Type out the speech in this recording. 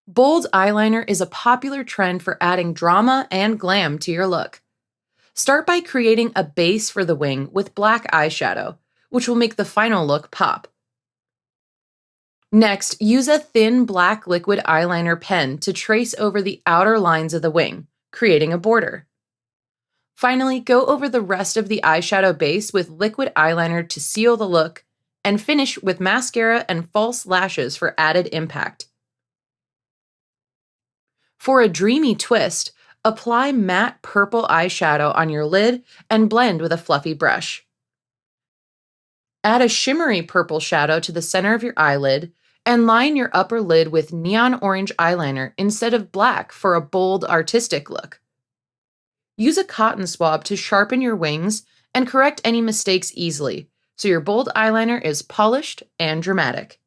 Bold eyeliner is a popular trend for adding drama and glam to your look. Start by creating a base for the wing with black eyeshadow, which will make the final look pop. Next, use a thin black liquid eyeliner pen to trace over the outer lines of the wing, creating a border. Finally, go over the rest of the eyeshadow base with liquid eyeliner to seal the look, and finish with mascara and false lashes for added impact. For a dreamy twist, apply matte purple eyeshadow on your lid and blend with a fluffy brush. Add a shimmery purple shadow to the center of your eyelid and line your upper lid with neon orange eyeliner instead of black for a bold, artistic look. Use a cotton swab to sharpen your wings and correct any mistakes easily, so your bold eyeliner is polished and dramatic.